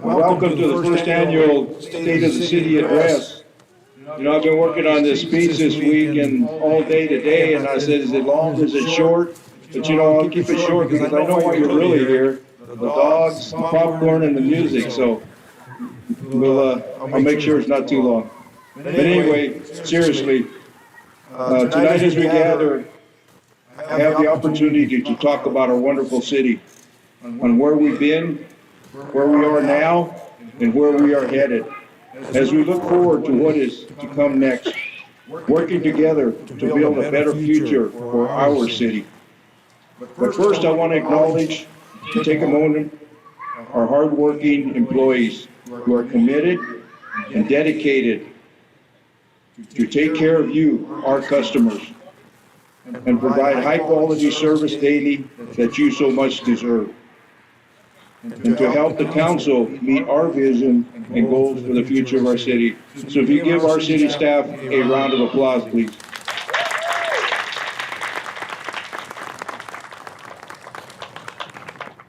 Welcome to the first annual State of the City Address. I've been working on this speech this week and all day today, and I said, is it long, is it short? But I'll keep it short because I know why you're really here. The dogs, the popcorn, and the music, so I'll make sure it's not too long. But anyway, seriously, tonight as we gather, I have the opportunity to talk about our wonderful city, on where we've been, where we are now, and where we are headed. As we look forward to what is to come next, working together to build a better future for our city. But first, I want to acknowledge and take a moment our hardworking employees who are committed and dedicated to take care of you, our customers, and provide high-quality service daily that you so much deserve, and to help the council meet our vision and goals for the future of our city. So if you give our city staff a round of applause, please.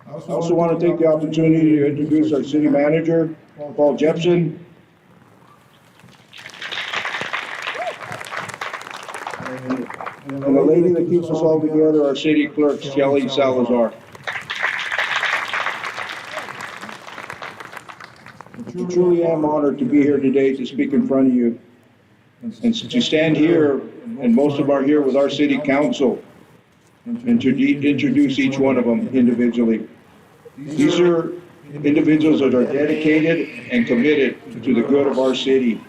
I also want to take the opportunity to introduce our city manager, Paul Jepson. And the lady that keeps us all together, our city clerk, Shelley Salazar. I truly am honored to be here today to speak in front of you and to stand here, and most of our here with our city council, and to introduce each one of them individually. These are individuals that are dedicated and committed to the good of our city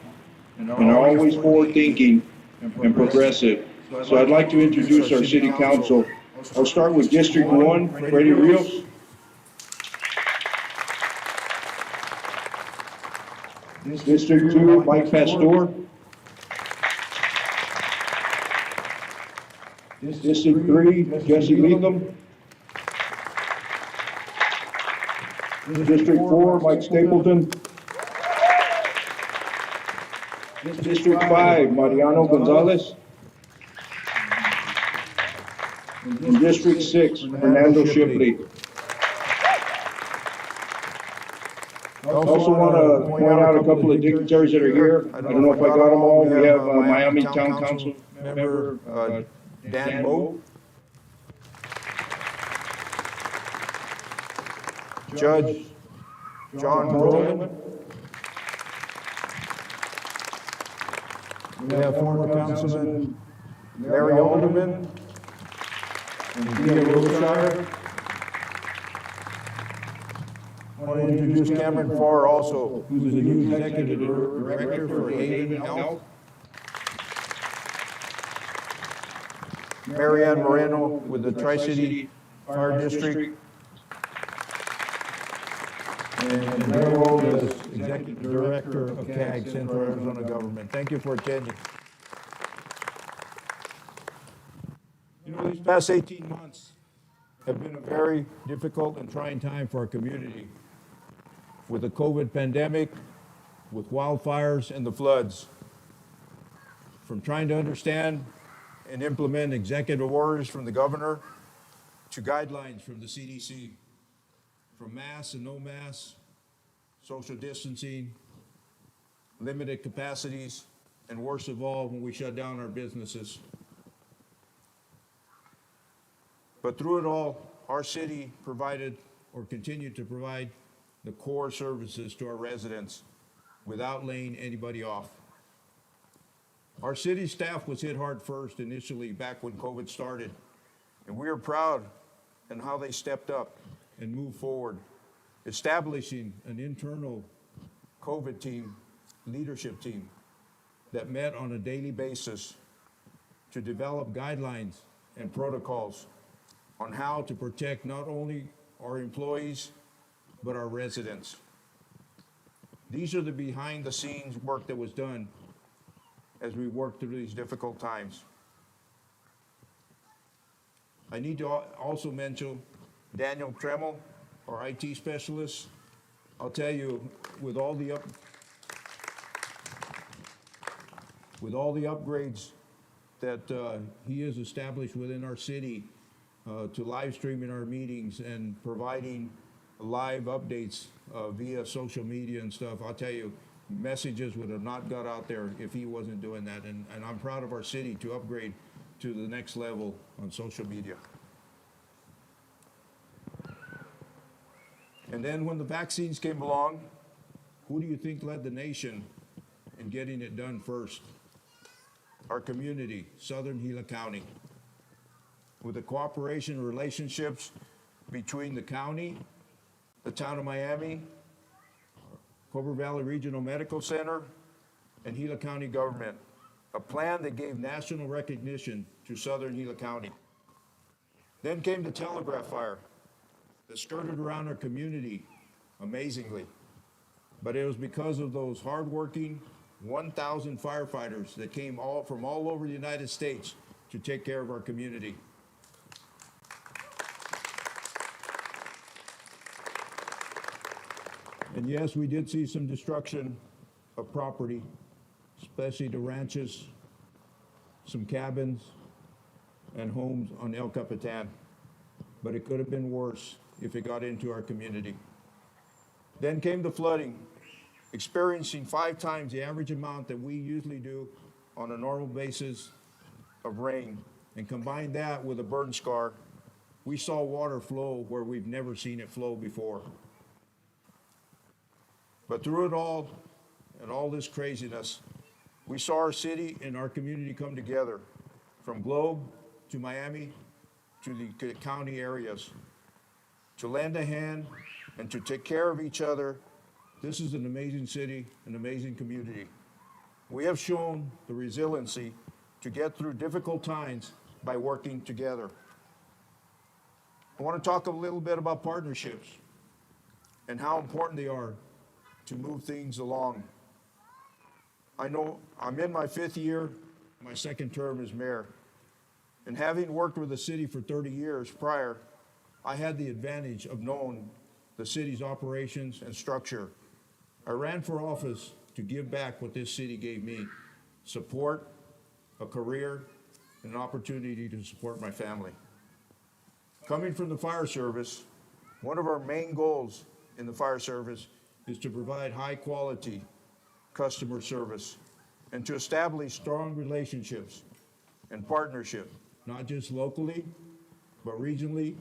and are always forward-thinking and progressive. So I'd like to introduce our city council. I'll start with District 1, Freddie Rios. District 2, Mike Pastor. District 3, Jesse Leatham. District 4, Mike Stapleton. District 5, Mariano Gonzalez. And District 6, Fernando Shipley. I also want to point out a couple of dignitaries that are here. I don't know if I got them all. We have Miami Town Council member Dan Moe, Judge John Perlman. We have former Councilman Larry Alderman and Dia Roshire. I want to introduce Cameron Farr also, who's the new Executive Director for Haven Health. Marianne Moreno with the Tri-City Fire District. And Mayor Rose as Executive Director of CAG, Central Arizona Government. Thank you for attending. These past 18 months have been a very difficult and trying time for our community, with the COVID pandemic, with wildfires and the floods. From trying to understand and implement executive orders from the governor to guidelines from the CDC, from mask and no mask, social distancing, limited capacities, and worst of all, when we shut down our businesses. But through it all, our city provided or continued to provide the core services to our residents without laying anybody off. Our city staff was hit hard first initially back when COVID started, and we are proud in how they stepped up and moved forward, establishing an internal COVID team, leadership team, that met on a daily basis to develop guidelines and protocols on how to protect not only our employees, but our residents. These are the behind the scenes work that was done as we work through these difficult times. I need to also mention Daniel Tremmel, our IT specialist. I'll tell you, with all the upgrades that he has established within our city to live streaming our meetings and providing live updates via social media and stuff. I'll tell you, messages would have not got out there if he wasn't doing that. And I'm proud of our city to upgrade to the next level on social media. And then when the vaccines came along, who do you think led the nation in getting it done first? Our community, Southern Gila County. With the cooperation and relationships between the county, the town of Miami, Cobra Valley Regional Medical Center, and Gila County government, a plan that gave national recognition to Southern Gila County. Then came the telegraph fire that skirted around our community amazingly. But it was because of those hardworking 1,000 firefighters that came from all over the United States to take care of our community. And yes, we did see some destruction of property, especially the ranches, some cabins, and homes on El Capitan. But it could have been worse if it got into our community. Then came the flooding, experiencing 5 times the average amount that we usually do on a normal basis of rain. And combine that with a burn scar, we saw water flow where we've never seen it flow before. But through it all, and all this craziness, we saw our city and our community come together, from Globe to Miami to the county areas, to lend a hand and to take care of each other. This is an amazing city, an amazing community. We have shown the resiliency to get through difficult times by working together. I want to talk a little bit about partnerships and how important they are to move things along. I know I'm in my 5th year, my 2nd term as mayor. And having worked with the city for 30 years prior, I had the advantage of knowing the city's operations and structure. I ran for office to give back what this city gave me: support, a career, and an opportunity to support my family. Coming from the fire service, one of our main goals in the fire service is to provide high quality customer service and to establish strong relationships and partnership, not just locally, but regionally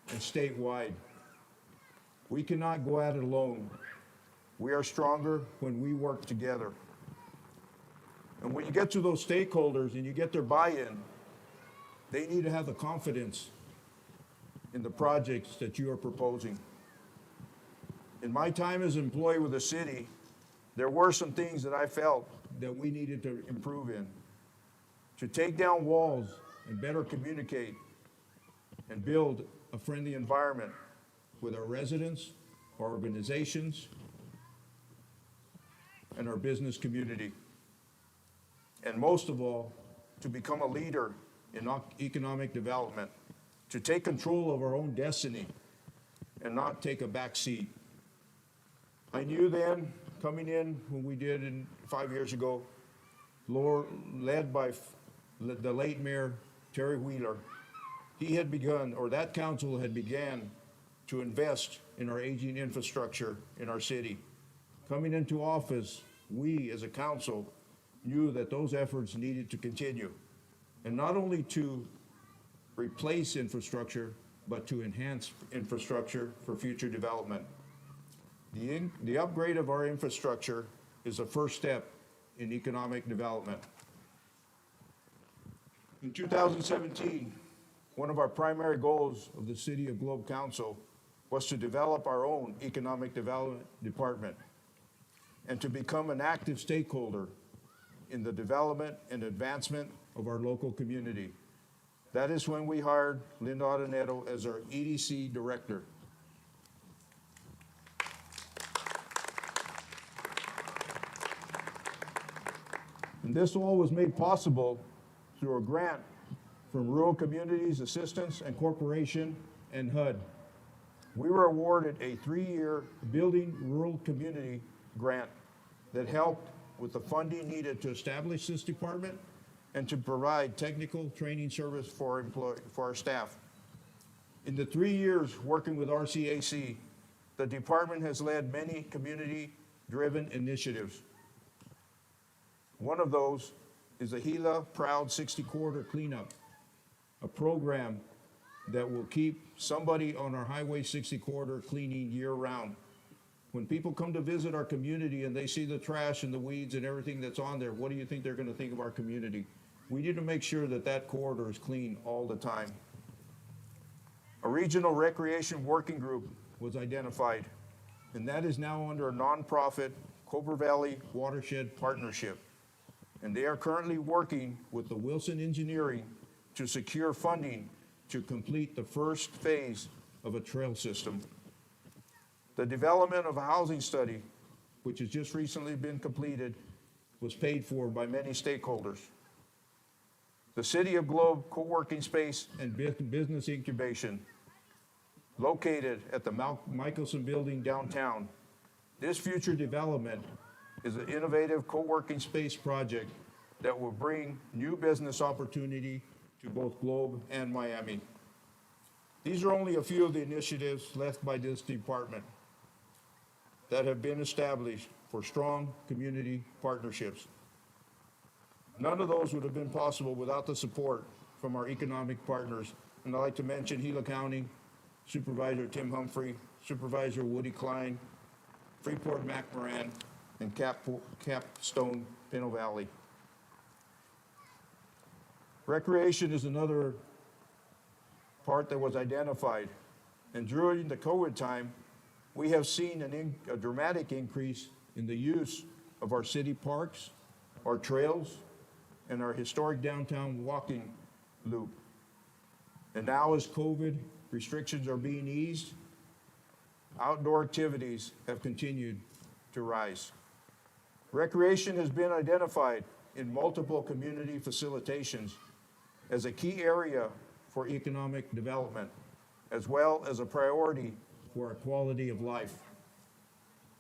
and statewide. We cannot go at it alone. We are stronger when we work together. And when you get to those stakeholders and you get their buy-in, they need to have the confidence in the projects that you are proposing. In my time as an employee with the city, there were some things that I felt that we needed to improve in. To take down walls and better communicate and build a friendly environment with our residents, our organizations, and our business community. And most of all, to become a leader in economic development, to take control of our own destiny and not take a back seat. I knew then, coming in when we did 5 years ago, led by the late Mayor Terry Wheeler, he had begun, or that council had began, to invest in our aging infrastructure in our city. Coming into office, we as a council knew that those efforts needed to continue, and not only to replace infrastructure, but to enhance infrastructure for future development. The upgrade of our infrastructure is a first step in economic development. In 2017, one of our primary goals of the City of Globe Council was to develop our own economic development department and to become an active stakeholder in the development and advancement of our local community. That is when we hired Linda Aranero as our EDC director. And this all was made possible through a grant from Rural Communities Assistance and Corporation and HUD. We were awarded a 3-year Building Rural Community grant that helped with the funding needed to establish this department and to provide technical training service for our staff. In the 3 years working with RCAC, the department has led many community-driven initiatives. One of those is the Gila Proud 60 Corridor Cleanup, a program that will keep somebody on our Highway 60 corridor cleaning year-round. When people come to visit our community and they see the trash and the weeds and everything that's on there, what do you think they're going to think of our community? We need to make sure that that corridor is clean all the time. A regional recreation working group was identified, and that is now under a nonprofit Cobra Valley Watershed Partnership. And they are currently working with the Wilson Engineering to secure funding to complete the first phase of a trail system. The development of a housing study, which has just recently been completed, was paid for by many stakeholders. The City of Globe co-working space and business incubation, located at the Michelson Building downtown. This future development is an innovative co-working space project that will bring new business opportunity to both Globe and Miami. These are only a few of the initiatives left by this department that have been established for strong community partnerships. None of those would have been possible without the support from our economic partners. And I'd like to mention Gila County, Supervisor Tim Humphrey, Supervisor Woody Klein, Freeport McMoran, and Capstone Pinto Valley. Recreation is another part that was identified. And during the COVID time, we have seen a dramatic increase in the use of our city parks, our trails, and our historic downtown walking loop. And now as COVID restrictions are being eased, outdoor activities have continued to rise. Recreation has been identified in multiple community facilitations as a key area for economic development, as well as a priority for our quality of life.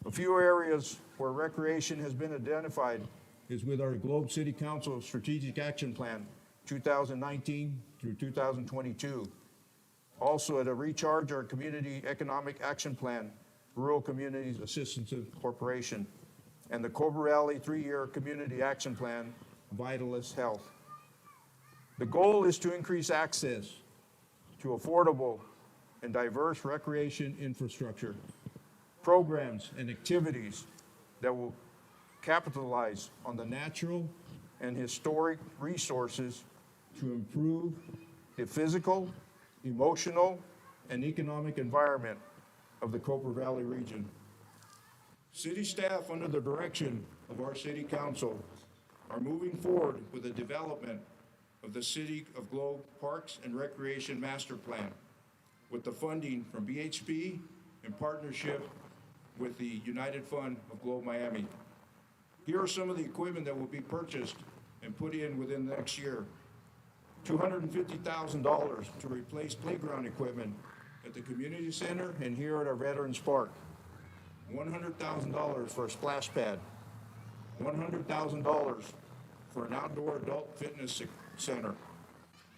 A few areas where recreation has been identified is with our Globe City Council Strategic Action Plan 2019 through 2022. Also at a Recharge Our Community Economic Action Plan, Rural Communities Assistance Corporation, and the Cobra Valley 3-year Community Action Plan, Vitalist Health. The goal is to increase access to affordable and diverse recreation infrastructure, programs and activities that will capitalize on the natural and historic resources to improve the physical, emotional, and economic environment of the Cobra Valley region. City staff, under the direction of our City Council, are moving forward with the development of the City of Globe Parks and Recreation Master Plan with the funding from BHP in partnership with the United Fund of Globe Miami. Here are some of the equipment that will be purchased and put in within the next year. $250,000 to replace playground equipment at the community center and here at our Veterans Park. $100,000 for a splash pad. $100,000 for an outdoor adult fitness center.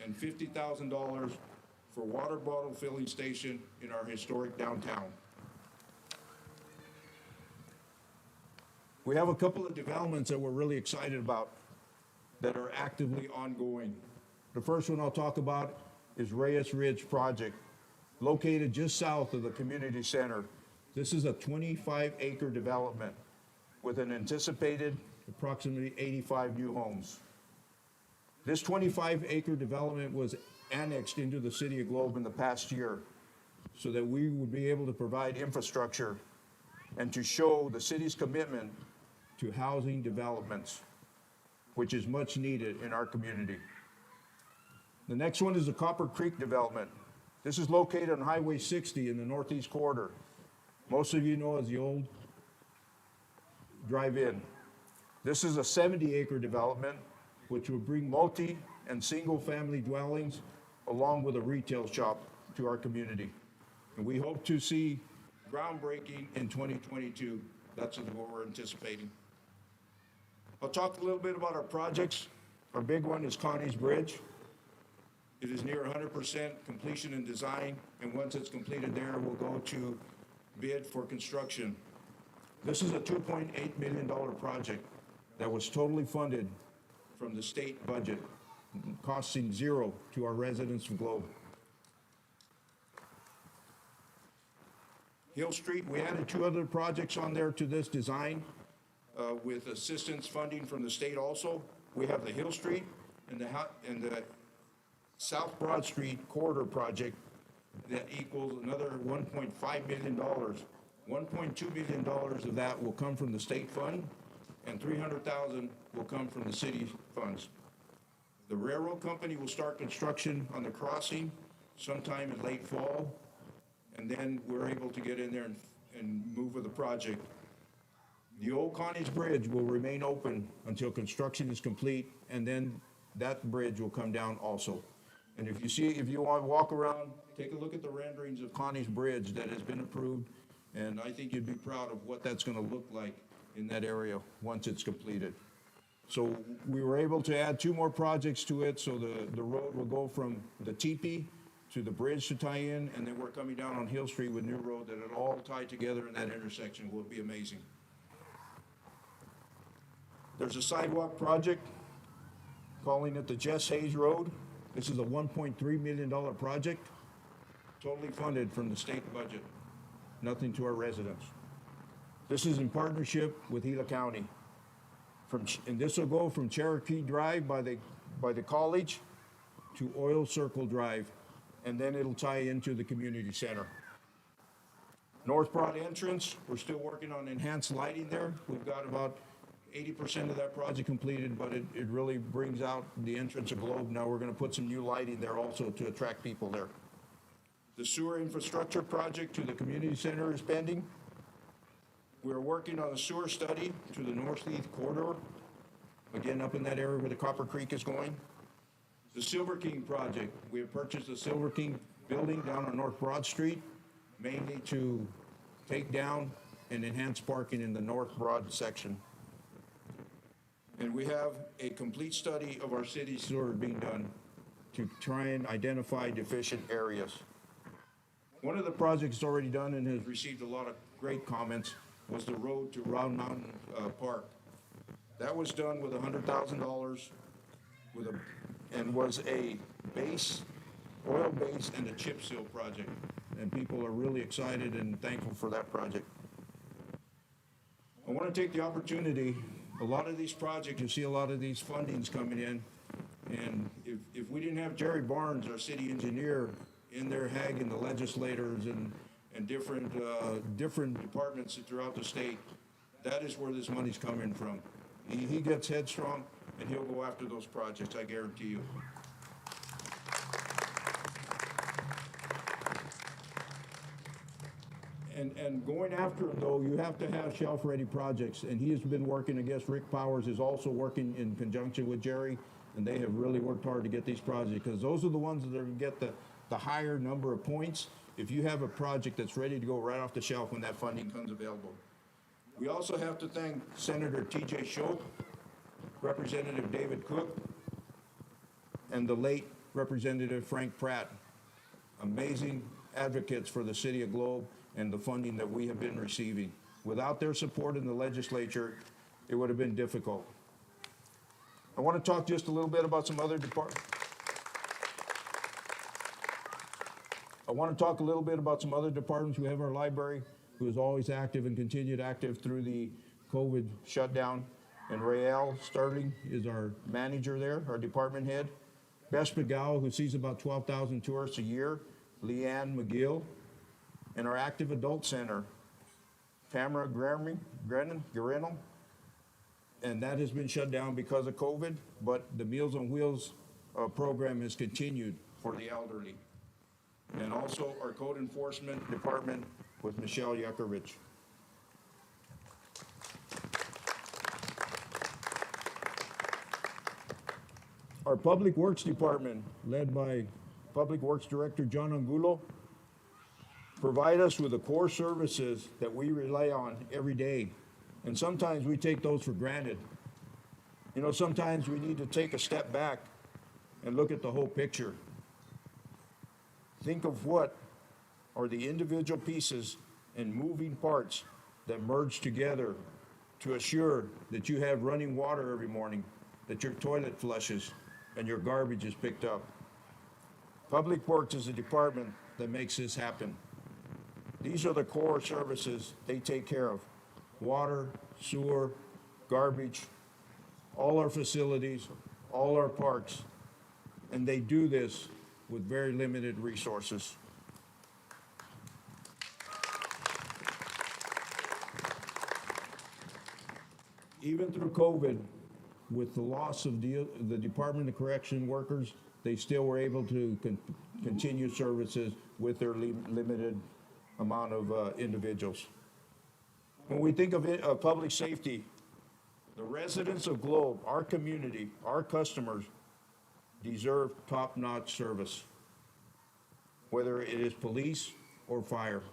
And $50,000 for water bottle filling station in our historic downtown. We have a couple of developments that we're really excited about that are actively ongoing. The first one I'll talk about is Reyes Ridge Project, located just south of the community center. This is a 25-acre development with an anticipated approximately 85 new homes. This 25-acre development was annexed into the City of Globe in the past year so that we would be able to provide infrastructure and to show the city's commitment to housing developments, which is much needed in our community. The next one is the Copper Creek development. This is located on Highway 60 in the Northeast Corridor. Most of you know as the old drive-in. This is a 70-acre development which will bring multi and single-family dwellings along with a retail shop to our community. And we hope to see groundbreaking in 2022. That's what we're anticipating. I'll talk a little bit about our projects. Our big one is Connie's Bridge. It is near 100% completion and design, and once it's completed there, we'll go to bid for construction. This is a $2.8 million project that was totally funded from the state budget, costing zero to our residents of Globe. Hill Street, we added two other projects on there to this design with assistance funding from the state also. We have the Hill Street and the South Broad Street corridor project that equals another $1.5 million. $1.2 million of that will come from the state fund, and $300,000 will come from the city funds. The railroad company will start construction on the crossing sometime in late fall, and then we're able to get in there and move with the project. The old Connie's Bridge will remain open until construction is complete, and then that bridge will come down also. And if you want to walk around, take a look at the renderings of Connie's Bridge that has been approved, and I think you'd be proud of what that's going to look like in that area once it's completed. So we were able to add two more projects to it, so the road will go from the teepee to the bridge to tie in, and then we're coming down on Hill Street with new road that it'll all tie together in that intersection. Will be amazing. There's a sidewalk project, calling it the Jess Hayes Road. This is a $1.3 million project, totally funded from the state budget, nothing to our residents. This is in partnership with Gila County. And this will go from Cherokee Drive by the college to Oil Circle Drive, and then it'll tie into the community center. North Broad entrance, we're still working on enhanced lighting there. We've got about 80% of that project completed, but it really brings out the entrance of Globe. Now we're going to put some new lighting there also to attract people there. The sewer infrastructure project to the community center is pending. We're working on a sewer study to the North Heath corridor, again up in that area where the Copper Creek is going. The Silver King project, we have purchased the Silver King building down on North Broad Street, mainly to take down and enhance parking in the North Broad section. And we have a complete study of our city sewer being done to try and identify deficient areas. One of the projects already done and has received a lot of great comments was the road to Round Mountain Park. That was done with $100,000 and was a oil base and a chip seal project. And people are really excited and thankful for that project. I want to take the opportunity, a lot of these projects, you see a lot of these fundings coming in, and if we didn't have Jerry Barnes, our city engineer, in there hagging the legislators and different departments throughout the state, that is where this money's coming from. He gets headstrong, and he'll go after those projects, I guarantee you. And going after them, though, you have to have shelf-ready projects, and he has been working, I guess Rick Powers is also working in conjunction with Jerry, and they have really worked hard to get these projects, because those are the ones that are going to get the higher number of points if you have a project that's ready to go right off the shelf when that funding comes available. We also have to thank Senator T.J. Shope, Representative David Cook, and the late Representative Frank Pratt, amazing advocates for the city of Globe and the funding that we have been receiving. Without their support in the legislature, it would have been difficult. I want to talk just a little bit about some other departments. We have our library, who is always active and continued active through the COVID shutdown. And Rael Sterling is our manager there, our department head. Bess McGow, who sees about 12,000 tourists a year. Leanne McGill. And our active adult center, Tamara Guerrero. And that has been shut down because of COVID, but the Meals on Wheels program has continued for the elderly. And also our code enforcement department with Michelle Yuckovich. Our Public Works Department, led by Public Works Director John Angulo, provide us with the core services that we rely on every day. And sometimes we take those for granted. You know, sometimes we need to take a step back and look at the whole picture. Think of what are the individual pieces and moving parts that merge together to assure that you have running water every morning, that your toilet flushes, and your garbage is picked up. Public Works is a department that makes this happen. These are the core services they take care of: water, sewer, garbage, all our facilities, all our parks, and they do this with very limited resources. Even through COVID, with the loss of the Department of Correction workers, they still were able to continue services with their limited amount of individuals. When we think of public safety, the residents of Globe, our community, our customers, deserve top-notch service, whether it is police or fire.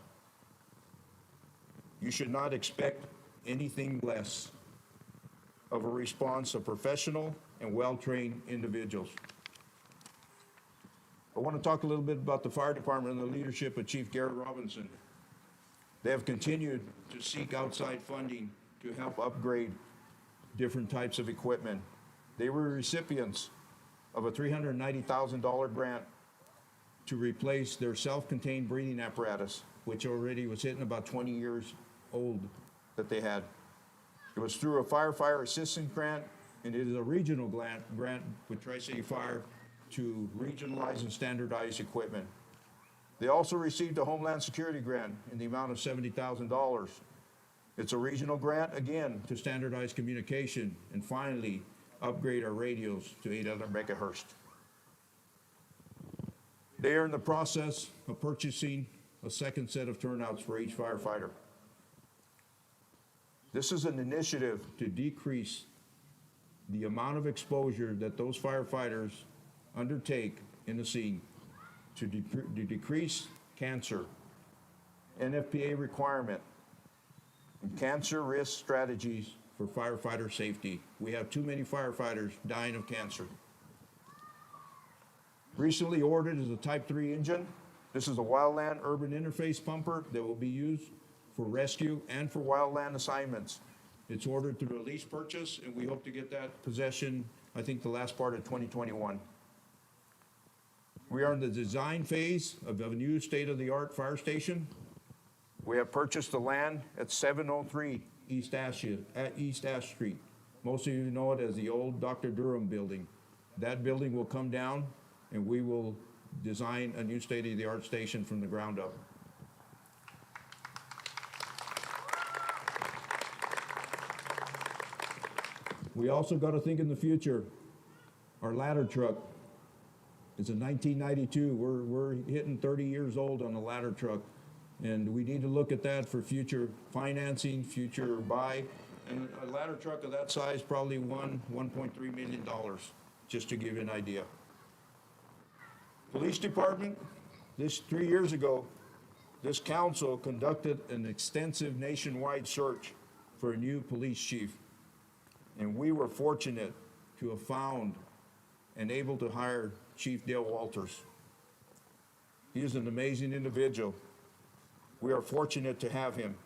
You should not expect anything less of a response of professional and well-trained individuals. I want to talk a little bit about the fire department and the leadership of Chief Garrett Robinson. They have continued to seek outside funding to help upgrade different types of equipment. They were recipients of a $390,000 grant to replace their self-contained breathing apparatus, which already was hitting about 20 years old that they had. It was through a firefighter assistance grant, and it is a regional grant with Tri-City Fire to regionalize and standardize equipment. They also received a Homeland Security grant in the amount of $70,000. It's a regional grant, again, to standardize communication and finally upgrade our radios to 800 megahertz. They are in the process of purchasing a second set of turnouts for each firefighter. This is an initiative to decrease the amount of exposure that those firefighters undertake in the scene, to decrease cancer, NFPA requirement, and cancer risk strategies for firefighter safety. We have too many firefighters dying of cancer. Recently ordered is a Type 3 engine. This is a wildland urban interface pumper that will be used for rescue and for wildland assignments. It's ordered through a lease purchase, and we hope to get that possession, I think, the last part of 2021. We are in the design phase of a new state-of-the-art fire station. We have purchased the land at 703 East Ash Street. Most of you know it as the old Dr. Durham building. That building will come down, and we will design a new state-of-the-art station from the ground up. We also got to think in the future. Our ladder truck is a 1992. We're hitting 30 years old on the ladder truck, and we need to look at that for future financing, future buy. And a ladder truck of that size probably $1.3 million, just to give you an idea. Police department, 3 years ago, this council conducted an extensive nationwide search for a new police chief. And we were fortunate to have found and able to hire Chief Dale Walters. He is an amazing individual. We are fortunate to have him.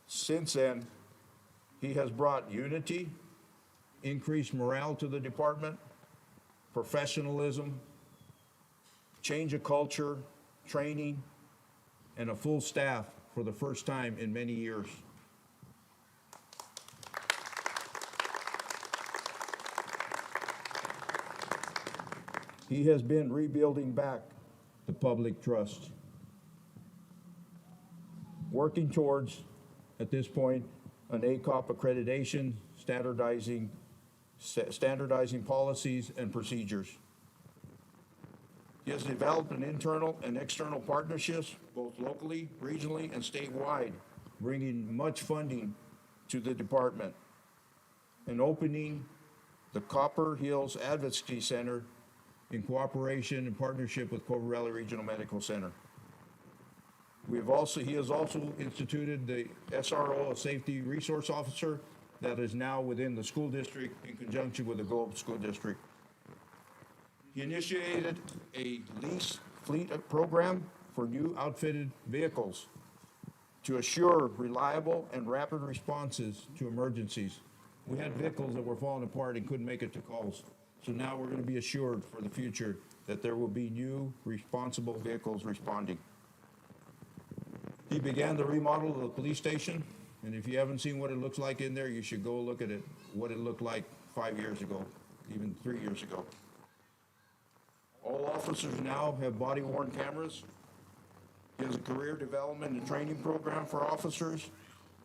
Since then, he has brought unity, increased morale to the department, professionalism, change of culture, training, and a full staff for the first time in many years. He has been rebuilding back the public trust, working towards, at this point, an ACOP accreditation, standardizing policies and procedures. He has developed an internal and external partnerships, both locally, regionally, and statewide, bringing much funding to the department and opening the Copper Hills Advocacy Center in cooperation and partnership with Cobra Valley Regional Medical Center. He has also instituted the SRO, a Safety Resource Officer, that is now within the school district in conjunction with the Globe School District. He initiated a lease fleet program for new outfitted vehicles to assure reliable and rapid responses to emergencies. We had vehicles that were falling apart and couldn't make it to calls. So now we're going to be assured for the future that there will be new responsible vehicles responding. He began the remodel of the police station, and if you haven't seen what it looks like in there, you should go look at it, what it looked like 5 years ago, even 3 years ago. All officers now have body-worn cameras. He has a career development and training program for officers,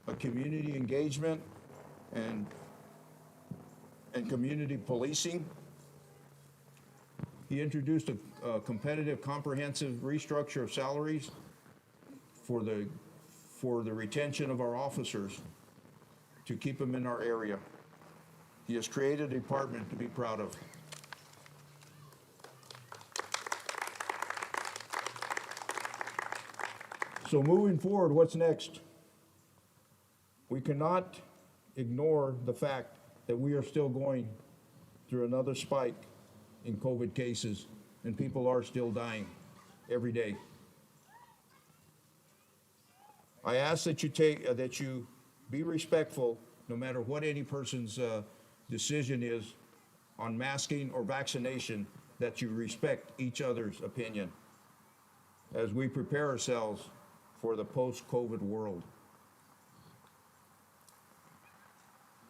a community engagement and community policing. He introduced a competitive, comprehensive restructure of salaries for the retention of our officers to keep them in our area. He has created a department to be proud of. So moving forward, what's next? We cannot ignore the fact that we are still going through another spike in COVID cases, and people are still dying every day. I ask that you be respectful, no matter what any person's decision is on masking or vaccination, that you respect each other's opinion as we prepare ourselves for the post-COVID world.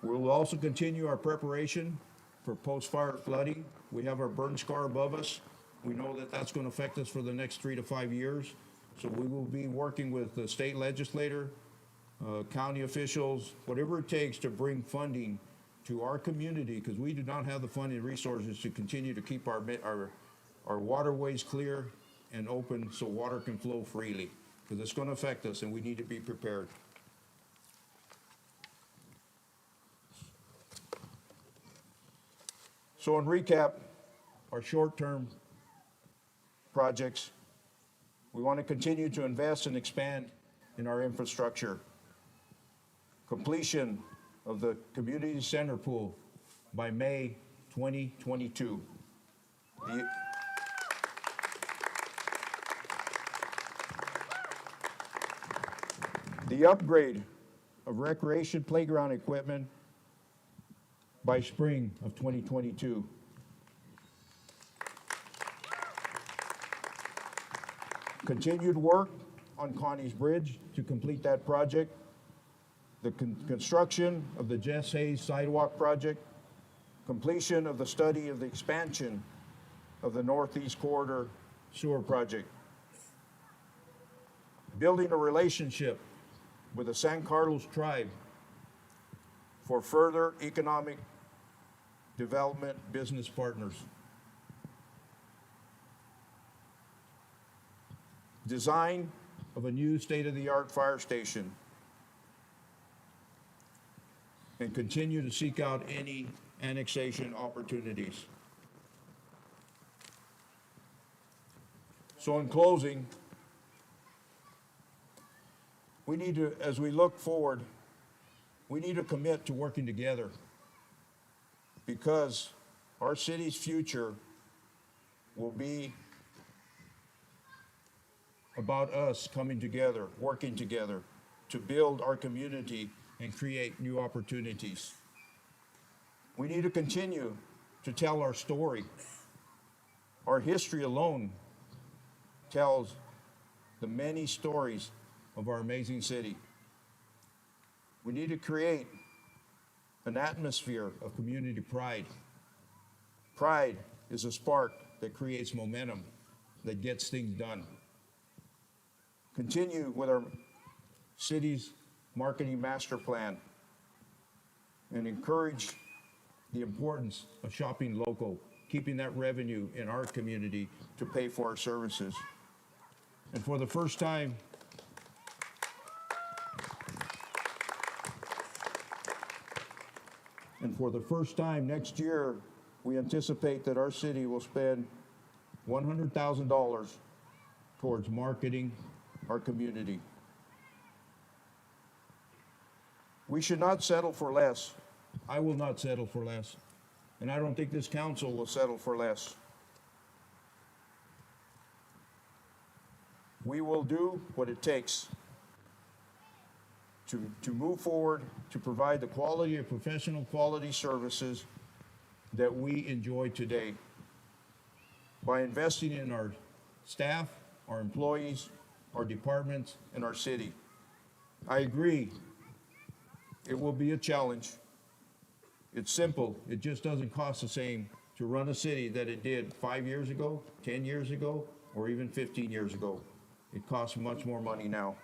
We will also continue our preparation for post-fire flooding. We have our burn scar above us. We know that that's going to affect us for the next 3 to 5 years. So we will be working with the state legislator, county officials, whatever it takes to bring funding to our community, because we do not have the funding resources to continue to keep our waterways clear and open so water can flow freely, because it's going to affect us and we need to be prepared. So in recap, our short-term projects, we want to continue to invest and expand in our infrastructure. Completion of the community center pool by May 2022. The upgrade of recreation playground equipment by spring of 2022. Continued work on Connie's Bridge to complete that project. The construction of the Jess Hayes Sidewalk project. Completion of the study of the expansion of the Northeast Corridor Sewer project. Building a relationship with the San Carlos tribe for further economic development business partners. Design of a new state-of-the-art fire station, and continue to seek out any annexation opportunities. So in closing, we need to, as we look forward, we need to commit to working together, because our city's future will be about us coming together, working together to build our community and create new opportunities. We need to continue to tell our story. Our history alone tells the many stories of our amazing city. We need to create an atmosphere of community pride. Pride is a spark that creates momentum, that gets things done. Continue with our city's marketing master plan and encourage the importance of shopping local, keeping that revenue in our community to pay for our services. And for the first time, next year, we anticipate that our city will spend $100,000 towards marketing our community. We should not settle for less. I will not settle for less. And I don't think this council will settle for less. We will do what it takes to move forward, to provide the quality of professional quality services that we enjoy today. By investing in our staff, our employees, our departments, and our city. I agree, it will be a challenge. It's simple, it just doesn't cost the same to run a city that it did 5 years ago, 10 years ago, or even 15 years ago. It costs much more money now.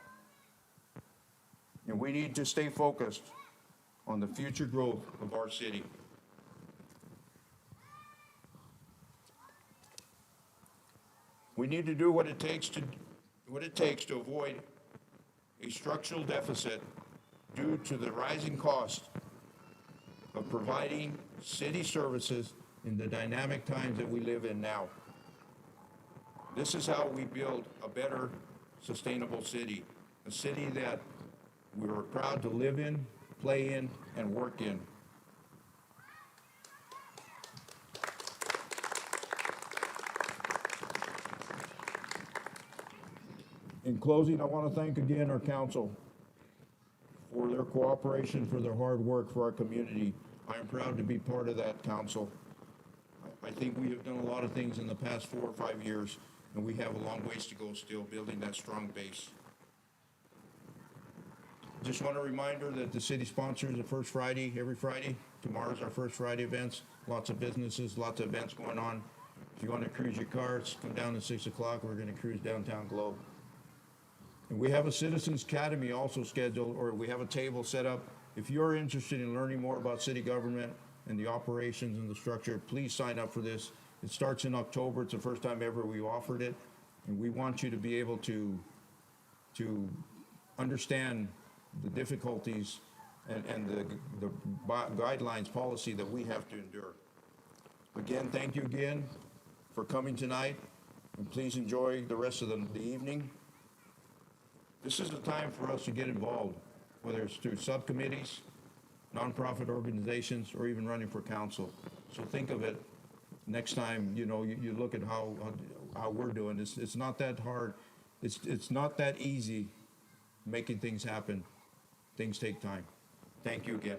And we need to stay focused on the future growth of our city. We need to do what it takes to avoid a structural deficit due to the rising cost of providing city services in the dynamic times that we live in now. This is how we build a better, sustainable city, a city that we are proud to live in, play in, and work in. In closing, I want to thank again our council for their cooperation, for their hard work for our community. I am proud to be part of that council. I think we have done a lot of things in the past 4 or 5 years, and we have a long ways to go still building that strong base. Just want a reminder that the city sponsors the first Friday, every Friday. Tomorrow's our first Friday events. Lots of businesses, lots of events going on. If you want to cruise your cars, come down at 6 o'clock. We're going to cruise downtown Globe. And we have a Citizens Academy also scheduled, or we have a table set up. If you're interested in learning more about city government and the operations and the structure, please sign up for this. It starts in October. It's the first time ever we've offered it. And we want you to be able to understand the difficulties and the guidelines, policy that we have to endure. Again, thank you again for coming tonight, and please enjoy the rest of the evening. This is the time for us to get involved, whether it's through subcommittees, nonprofit organizations, or even running for council. So think of it next time, you look at how we're doing. It's not that hard. It's not that easy making things happen. Things take time. Thank you again.